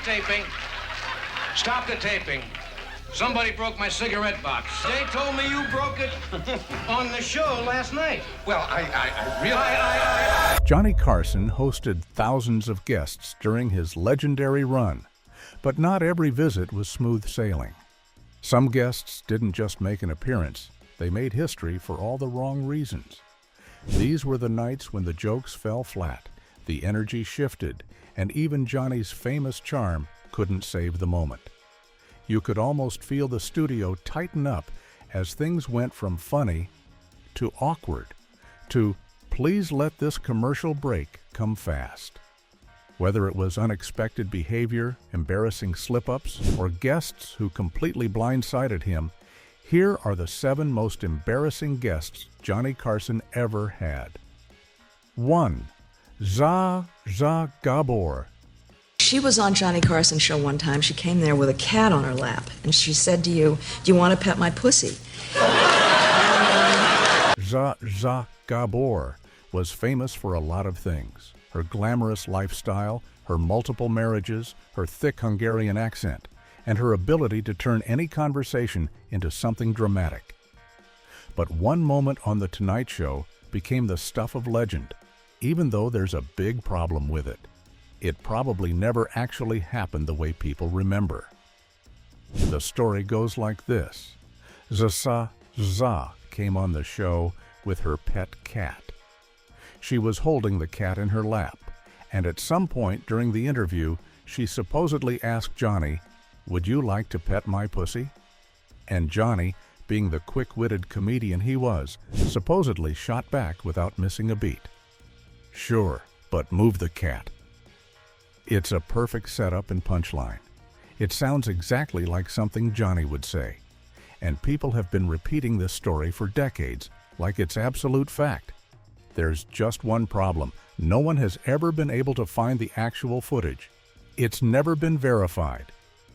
taping. Stop the taping. Somebody broke my cigarette box. They told me you broke it on the show last night. Well, I really... Johnny Carson hosted thousands of guests during his legendary run, but not every visit was smooth sailing. Some guests didn't just make an appearance, they made history for all the wrong reasons. These were the nights when the jokes fell flat, the energy shifted, and even Johnny's famous charm couldn't save the moment. You could almost feel the studio tighten up as things went from funny to awkward to please let this commercial break come fast. Whether it was unexpected behavior, embarrassing slip-ups, or guests who completely blindsided him, here are the 7 most embarrassing guests Johnny Carson ever had. 1. Zsa Gabor. She was on Johnny Carson's show one time. She came there with a cat on her lap, and she said to you, "Do you want to pet my pussy?" Zsa Gabor was famous for a lot of things. Her glamorous lifestyle, her multiple marriages, her thick Hungarian accent, and her ability to turn any conversation into something dramatic. But one moment on The Tonight Show became the stuff of legend, even though there's a big problem with it. It probably never actually happened the way people remember. The story goes like this. Zsa came on the show with her pet cat. She was holding the cat in her lap, and at some point during the interview, she supposedly asked Johnny, "Would you like to pet my pussy?" And Johnny, being the quick-witted comedian he was, supposedly shot back without missing a beat. "Sure, but move the cat." It's a perfect setup and punchline. It sounds exactly like something Johnny would say. And people have been repeating this story for decades, like it's absolute fact. There's just one problem. No one has ever been able to find the actual footage. It's never been verified.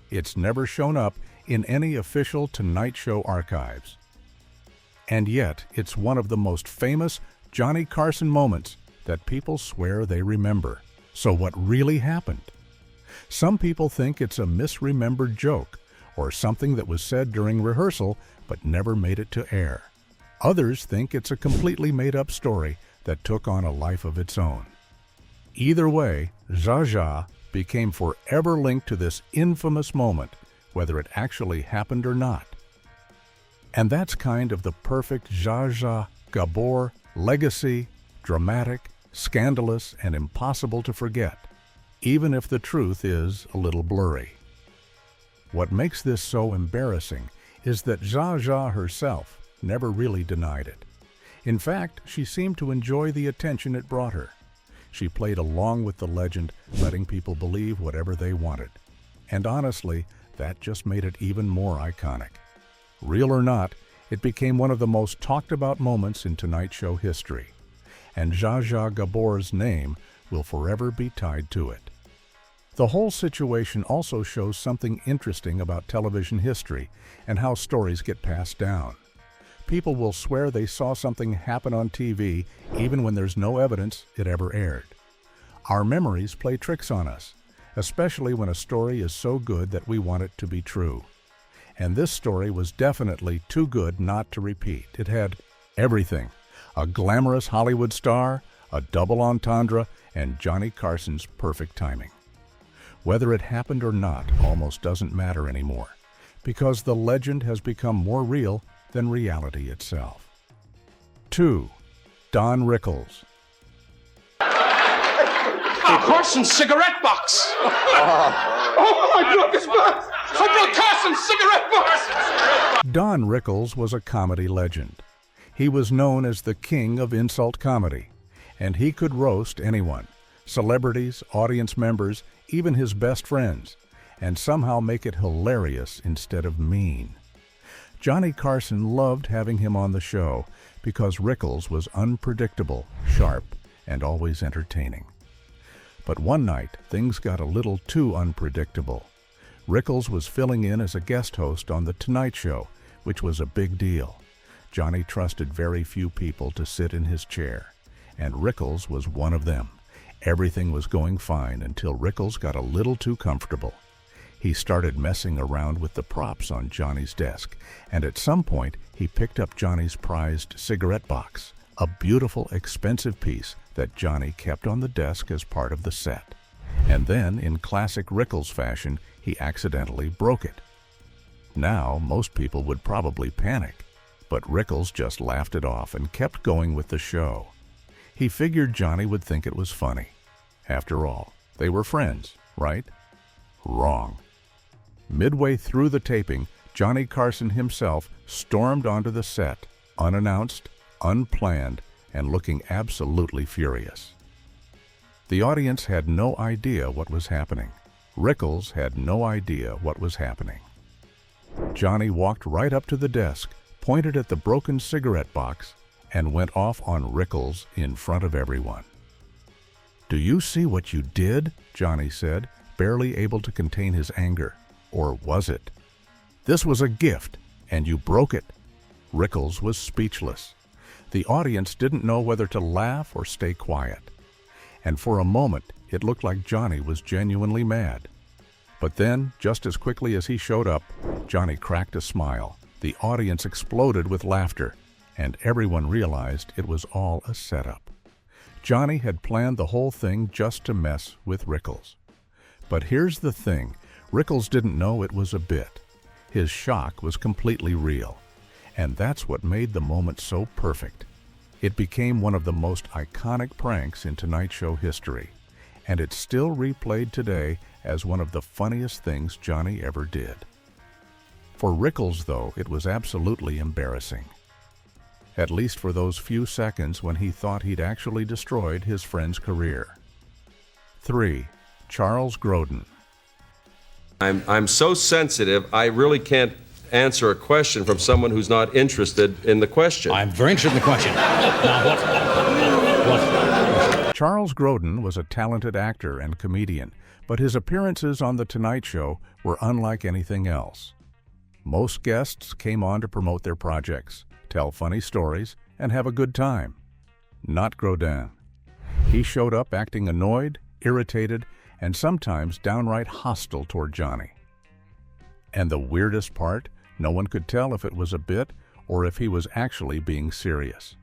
It's never shown up in any official Tonight Show archives. And yet, it's one of the most famous Johnny Carson moments that people swear they remember. So what really happened? Some people think it's a misremembered joke or something that was said during rehearsal but never made it to air. Others think it's a completely made-up story that took on a life of its own. Either way, Zsa became forever linked to this infamous moment, whether it actually happened or not. And that's kind of the perfect Zsa Gabor legacy, dramatic, scandalous, and impossible to forget, even if the truth is a little blurry. What makes this so embarrassing is that Zsa herself never really denied it. In fact, she seemed to enjoy the attention it brought her. She played along with the legend, letting people believe whatever they wanted. And honestly, that just made it even more iconic. Real or not, it became one of the most talked about moments in Tonight Show history. And Zsa Gabor's name will forever be tied to it. The whole situation also shows something interesting about television history and how stories get passed down. People will swear they saw something happen on TV even when there's no evidence it ever aired. Our memories play tricks on us, especially when a story is so good that we want it to be true. And this story was definitely too good not to repeat. It had everything. A glamorous Hollywood star, a double entendre, and Johnny Carson's perfect timing. Whether it happened or not almost doesn't matter anymore, because the legend has become more real than reality itself. 2. Don Rickles. Carson's cigarette box! Oh, I broke his box! I broke Carson's cigarette box! Don Rickles was a comedy legend. He was known as the king of insult comedy, and he could roast anyone, celebrities, audience members, even his best friends, and somehow make it hilarious instead of mean. Johnny Carson loved having him on the show because Rickles was unpredictable, sharp, and always entertaining. But one night, things got a little too unpredictable. Rickles was filling in as a guest host on The Tonight Show, which was a big deal. Johnny trusted very few people to sit in his chair, and Rickles was one of them. Everything was going fine until Rickles got a little too comfortable. He started messing around with the props on Johnny's desk, and at some point he picked up Johnny's prized cigarette box, a beautiful, expensive piece that Johnny kept on the desk as part of the set. And then, in classic Rickles fashion, he accidentally broke it. Now, most people would probably panic, but Rickles just laughed it off and kept going with the show. He figured Johnny would think it was funny. After all, they were friends, right? Wrong. Midway through the taping, Johnny Carson himself stormed onto the set, unannounced, unplanned, and looking absolutely furious. The audience had no idea what was happening. Rickles had no idea what was happening. Johnny walked right up to the desk, pointed at the broken cigarette box, and went off on Rickles in front of everyone. "Do you see what you did?" Johnny said, barely able to contain his anger. Or was it? "This was a gift, and you broke it." Rickles was speechless. The audience didn't know whether to laugh or stay quiet. And for a moment, it looked like Johnny was genuinely mad. But then, just as quickly as he showed up, Johnny cracked a smile. The audience exploded with laughter, and everyone realized it was all a setup. Johnny had planned the whole thing just to mess with Rickles. But here's the thing, Rickles didn't know it was a bit. His shock was completely real, and that's what made the moment so perfect. It became one of the most iconic pranks in Tonight Show history, and it's still replayed today as one of the funniest things Johnny ever did. For Rickles, though, it was absolutely embarrassing. At least for those few seconds when he thought he'd actually destroyed his friend's career. 3. Charles Grodin. I'm so sensitive, I really can't answer a question from someone who's not interested in the question. I'm very interested in the question. Now, what? Charles Grodin was a talented actor and comedian, but his appearances on The Tonight Show were unlike anything else. Most guests came on to promote their projects, tell funny stories, and have a good time. Not Grodin. He showed up acting annoyed, irritated, and sometimes downright hostile toward Johnny. And the weirdest part, no one could tell if it was a bit or if he was actually being serious.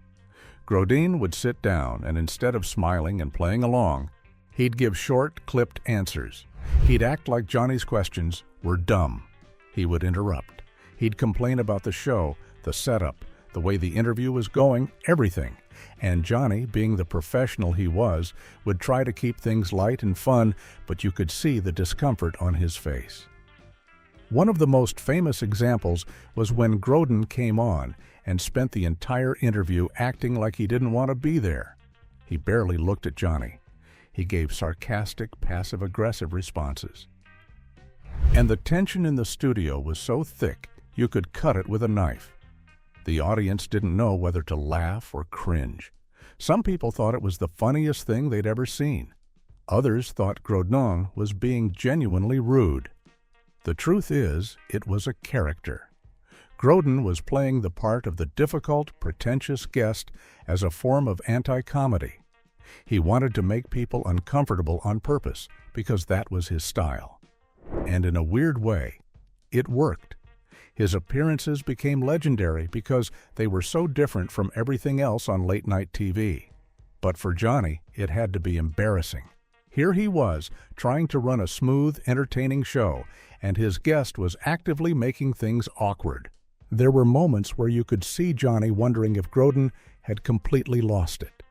Grodin would sit down, and instead of smiling and playing along, he'd give short, clipped answers. He'd act like Johnny's questions were dumb. He would interrupt. He'd complain about the show, the setup, the way the interview was going, everything. And Johnny, being the professional he was, would try to keep things light and fun, but you could see the discomfort on his face. One of the most famous examples was when Grodin came on and spent the entire interview acting like he didn't want to be there. He barely looked at Johnny. He gave sarcastic, passive-aggressive responses. And the tension in the studio was so thick you could cut it with a knife. The audience didn't know whether to laugh or cringe. Some people thought it was the funniest thing they'd ever seen. Others thought Grodin was being genuinely rude. The truth is, it was a character. Grodin was playing the part of the difficult, pretentious guest as a form of anti-comedy. He wanted to make people uncomfortable on purpose because that was his style. And in a weird way, it worked. His appearances became legendary because they were so different from everything else on late-night TV. But for Johnny, it had to be embarrassing. Here he was, trying to run a smooth, entertaining show, and his guest was actively making things awkward. There were moments where you could see Johnny wondering if Grodin had completely lost it.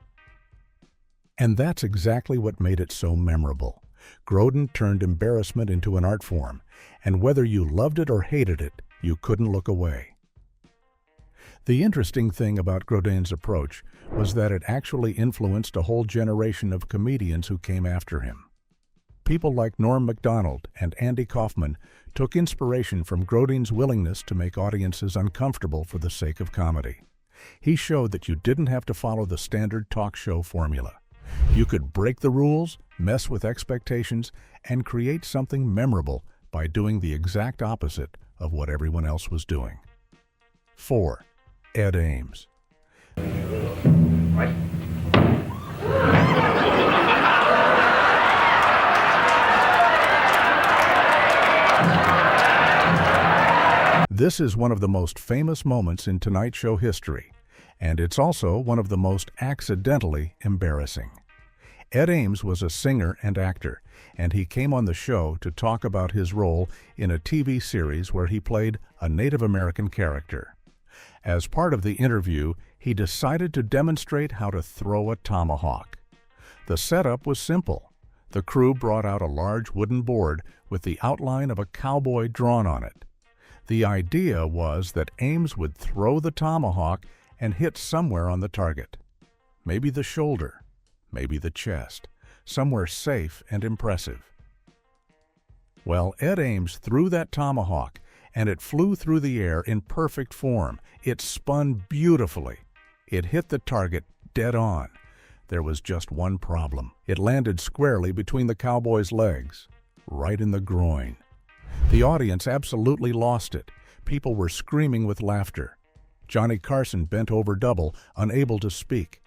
And that's exactly what made it so memorable. Grodin turned embarrassment into an art form, and whether you loved it or hated it, you couldn't look away. The interesting thing about Grodin's approach was that it actually influenced a whole generation of comedians who came after him. People like Norm Macdonald and Andy Kaufman took inspiration from Grodin's willingness to make audiences uncomfortable for the sake of comedy. He showed that you didn't have to follow the standard talk show formula. You could break the rules, mess with expectations, and create something memorable by doing the exact opposite of what everyone else was doing. 4. Ed Ames. This is one of the most famous moments in Tonight Show history, and it's also one of the most accidentally embarrassing. Ed Ames was a singer and actor, and he came on the show to talk about his role in a TV series where he played a Native American character. As part of the interview, he decided to demonstrate how to throw a tomahawk. The setup was simple. The crew brought out a large wooden board with the outline of a cowboy drawn on it. The idea was that Ames would throw the tomahawk and hit somewhere on the target. Maybe the shoulder, maybe the chest, somewhere safe and impressive. Well, Ed Ames threw that tomahawk, and it flew through the air in perfect form. It spun beautifully. It hit the target dead on. There was just one problem. It landed squarely between the cowboy's legs, right in the groin. The audience absolutely lost it. People were screaming with laughter. Johnny Carson bent over double, unable to speak.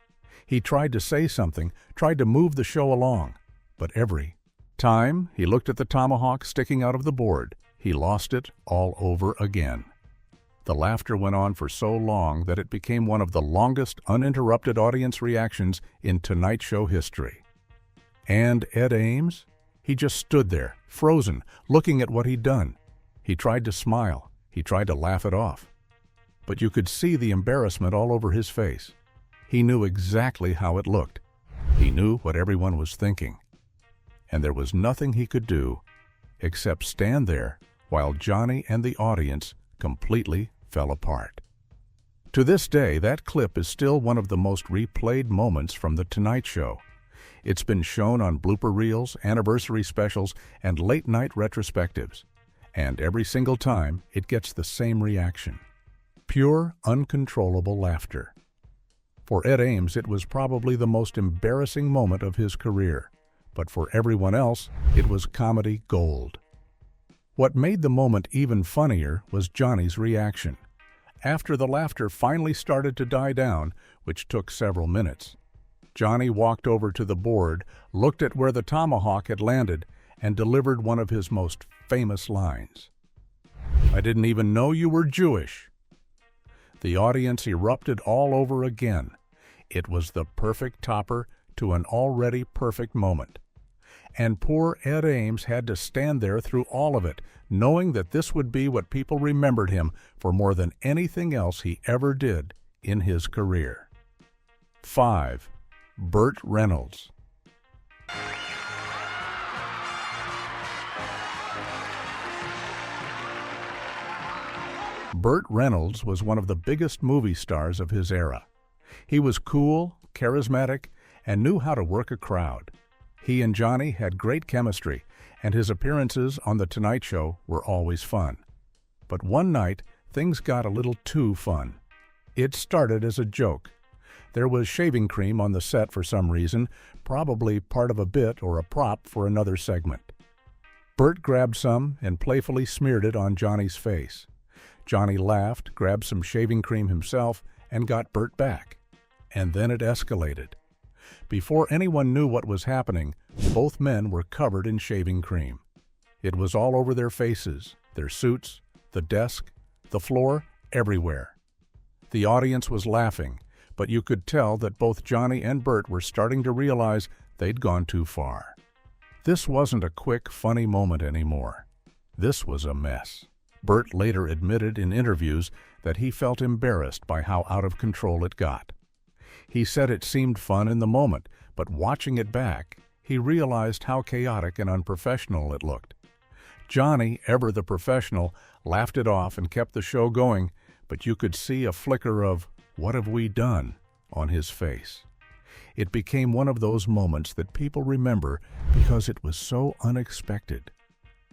He tried to say something, tried to move the show along, but every time he looked at the tomahawk sticking out of the board, he lost it all over again. The laughter went on for so long that it became one of the longest uninterrupted audience reactions in Tonight Show history. And Ed Ames? He just stood there, frozen, looking at what he'd done. He tried to smile. He tried to laugh it off. But you could see the embarrassment all over his face. He knew exactly how it looked. He knew what everyone was thinking. And there was nothing he could do except stand there while Johnny and the audience completely fell apart. To this day, that clip is still one of the most replayed moments from The Tonight Show. It's been shown on blooper reels, anniversary specials, and late-night retrospectives. And every single time, it gets the same reaction. Pure, uncontrollable laughter. For Ed Ames, it was probably the most embarrassing moment of his career. But for everyone else, it was comedy gold. What made the moment even funnier was Johnny's reaction. After the laughter finally started to die down, which took several minutes, Johnny walked over to the board, looked at where the tomahawk had landed, and delivered one of his most famous lines. "I didn't even know you were Jewish." The audience erupted all over again. It was the perfect topper to an already perfect moment. And poor Ed Ames had to stand there through all of it, knowing that this would be what people remembered him for more than anything else he ever did in his career. 5. Burt Reynolds. Burt Reynolds was one of the biggest movie stars of his era. He was cool, charismatic, and knew how to work a crowd. He and Johnny had great chemistry, and his appearances on The Tonight Show were always fun. But one night, things got a little too fun. It started as a joke. There was shaving cream on the set for some reason, probably part of a bit or a prop for another segment. Burt grabbed some and playfully smeared it on Johnny's face. Johnny laughed, grabbed some shaving cream himself, and got Burt back. And then it escalated. Before anyone knew what was happening, both men were covered in shaving cream. It was all over their faces, their suits, the desk, the floor, everywhere. The audience was laughing, but you could tell that both Johnny and Burt were starting to realize they'd gone too far. This wasn't a quick, funny moment anymore. This was a mess. Burt later admitted in interviews that he felt embarrassed by how out of control it got. He said it seemed fun in the moment, but watching it back, he realized how chaotic and unprofessional it looked. Johnny, ever the professional, laughed it off and kept the show going, but you could see a flicker of, "What have we done?" on his face. It became one of those moments that people remember because it was so unexpected.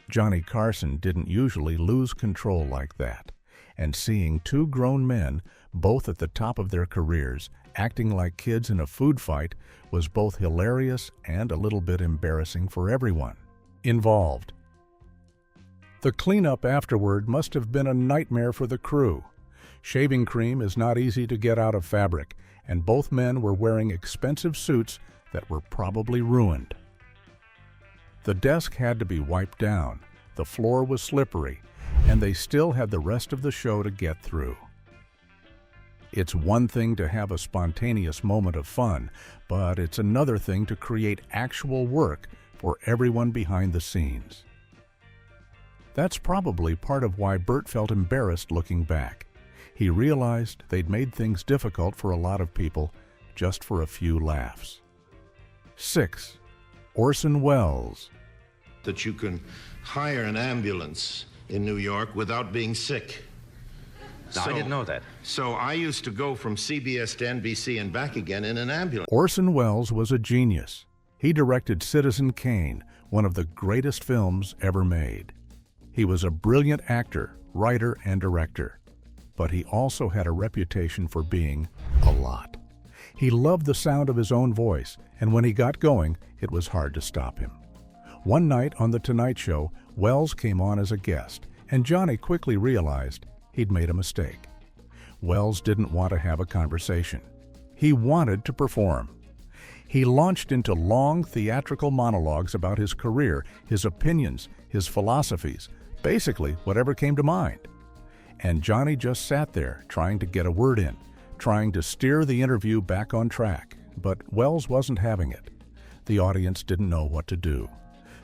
Johnny Carson didn't usually lose control like that, and seeing two grown men, both at the top of their careers, acting like kids in a food fight was both hilarious and a little bit embarrassing for everyone involved. The cleanup afterward must have been a nightmare for the crew. Shaving cream is not easy to get out of fabric, and both men were wearing expensive suits that were probably ruined. The desk had to be wiped down, the floor was slippery, and they still had the rest of the show to get through. It's one thing to have a spontaneous moment of fun, but it's another thing to create actual work for everyone behind the scenes. That's probably part of why Burt felt embarrassed looking back. He realized they'd made things difficult for a lot of people just for a few laughs. 6. Orson Welles. That you can hire an ambulance in New York without being sick. No, I didn't know that. So I used to go from CBS to NBC and back again in an ambulance. Orson Welles was a genius. He directed Citizen Kane, one of the greatest films ever made. He was a brilliant actor, writer, and director, but he also had a reputation for being a lot. He loved the sound of his own voice, and when he got going, it was hard to stop him. One night on The Tonight Show, Welles came on as a guest, and Johnny quickly realized he'd made a mistake. Welles didn't want to have a conversation. He wanted to perform. He launched into long theatrical monologues about his career, his opinions, his philosophies, basically whatever came to mind. And Johnny just sat there trying to get a word in, trying to steer the interview back on track, but Welles wasn't having it. The audience didn't know what to do.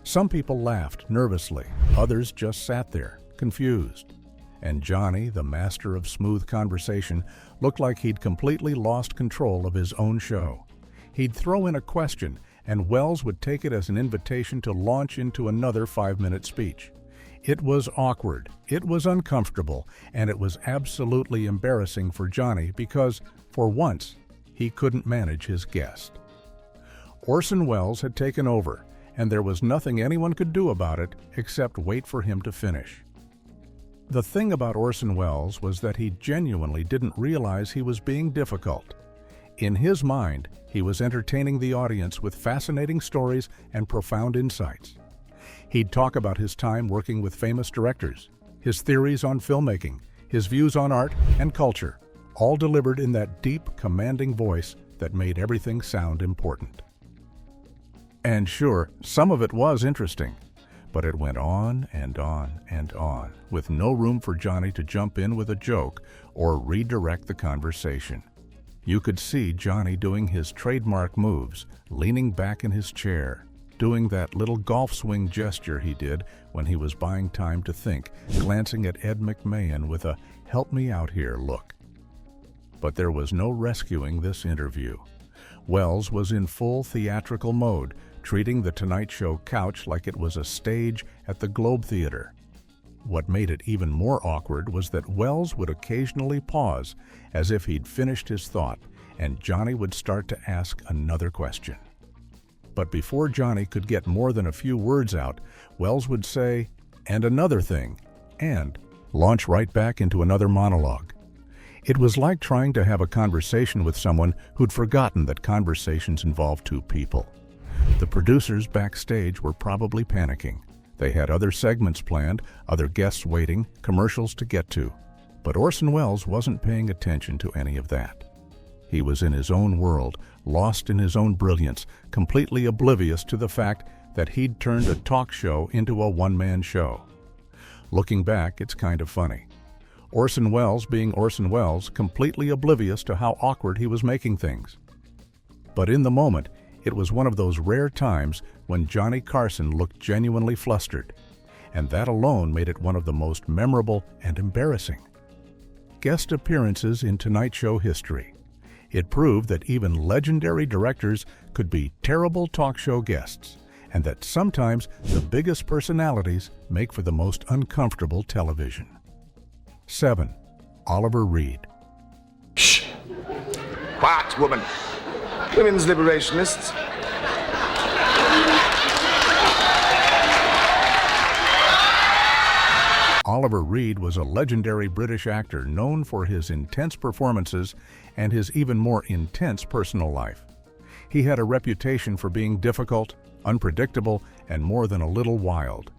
Some people laughed nervously, others just sat there, confused. And Johnny, the master of smooth conversation, looked like he'd completely lost control of his own show. He'd throw in a question, and Welles would take it as an invitation to launch into another 5-minute speech. It was awkward, it was uncomfortable, and it was absolutely embarrassing for Johnny because, for once, he couldn't manage his guest. Orson Welles had taken over, and there was nothing anyone could do about it except wait for him to finish. The thing about Orson Welles was that he genuinely didn't realize he was being difficult. In his mind, he was entertaining the audience with fascinating stories and profound insights. He'd talk about his time working with famous directors, his theories on filmmaking, his views on art and culture, all delivered in that deep, commanding voice that made everything sound important. And sure, some of it was interesting, but it went on and on and on, with no room for Johnny to jump in with a joke or redirect the conversation. You could see Johnny doing his trademark moves, leaning back in his chair, doing that little golf swing gesture he did when he was buying time to think, glancing at Ed McMahon with a "help me out here" look. But there was no rescuing this interview. Welles was in full theatrical mode, treating the Tonight Show couch like it was a stage at the Globe Theater. What made it even more awkward was that Welles would occasionally pause, as if he'd finished his thought, and Johnny would start to ask another question. But before Johnny could get more than a few words out, Welles would say, "and another thing," and launch right back into another monologue. It was like trying to have a conversation with someone who'd forgotten that conversations involve two people. The producers backstage were probably panicking. They had other segments planned, other guests waiting, commercials to get to. But Orson Welles wasn't paying attention to any of that. He was in his own world, lost in his own brilliance, completely oblivious to the fact that he'd turned a talk show into a one-man show. Looking back, it's kind of funny. Orson Welles being Orson Welles, completely oblivious to how awkward he was making things. But in the moment, it was one of those rare times when Johnny Carson looked genuinely flustered, and that alone made it one of the most memorable and embarrassing guest appearances in Tonight Show history. It proved that even legendary directors could be terrible talk show guests, and that sometimes the biggest personalities make for the most uncomfortable television. 7. Oliver Reed. Shh! Quiet, woman. Women's liberationists. Oliver Reed was a legendary British actor known for his intense performances and his even more intense personal life. He had a reputation for being difficult, unpredictable, and more than a little wild.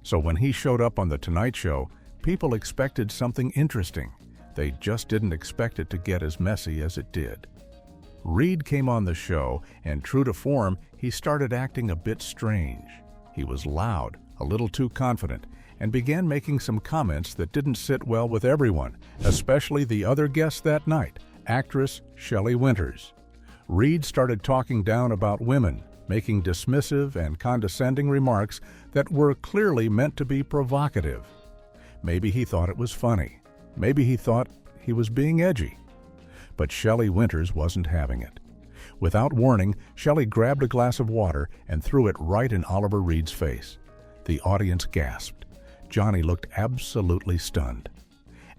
So when he showed up on The Tonight Show, people expected something interesting. They just didn't expect it to get as messy as it did. Reed came on the show, and true to form, he started acting a bit strange. He was loud, a little too confident, and began making some comments that didn't sit well with everyone, especially the other guest that night, actress Shelley Winters. Reed started talking down about women, making dismissive and condescending remarks that were clearly meant to be provocative. Maybe he thought it was funny. Maybe he thought he was being edgy. But Shelley Winters wasn't having it. Without warning, Shelley grabbed a glass of water and threw it right in Oliver Reed's face. The audience gasped. Johnny looked absolutely stunned.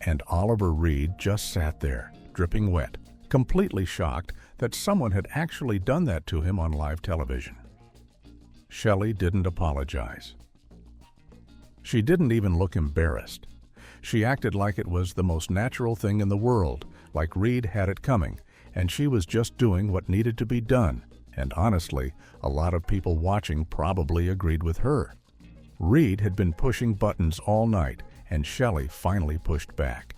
And Oliver Reed just sat there, dripping wet, completely shocked that someone had actually done that to him on live television. Shelley didn't apologize. She didn't even look embarrassed. She acted like it was the most natural thing in the world, like Reed had it coming, and she was just doing what needed to be done. And honestly, a lot of people watching probably agreed with her. Reed had been pushing buttons all night, and Shelley finally pushed back.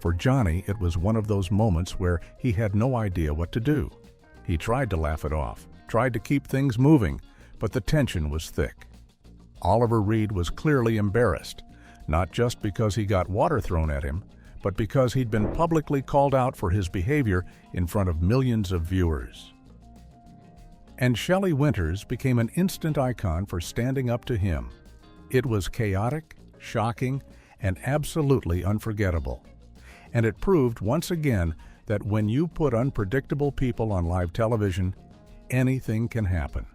For Johnny, it was one of those moments where he had no idea what to do. He tried to laugh it off, tried to keep things moving, but the tension was thick. Oliver Reed was clearly embarrassed, not just because he got water thrown at him, but because he'd been publicly called out for his behavior in front of millions of viewers. And Shelley Winters became an instant icon for standing up to him. It was chaotic, shocking, and absolutely unforgettable. And it proved once again that when you put unpredictable people on live television, anything can happen.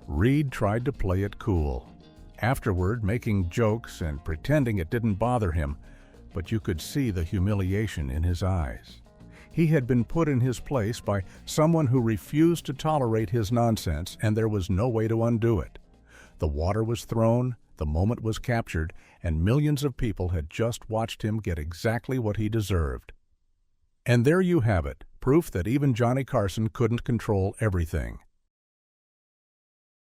Reed tried to play it cool, afterward making jokes and pretending it didn't bother him, but you could see the humiliation in his eyes. He had been put in his place by someone who refused to tolerate his nonsense, and there was no way to undo it. The water was thrown, the moment was captured, and millions of people had just watched him get exactly what he deserved. And there you have it, proof that even Johnny Carson couldn't control everything.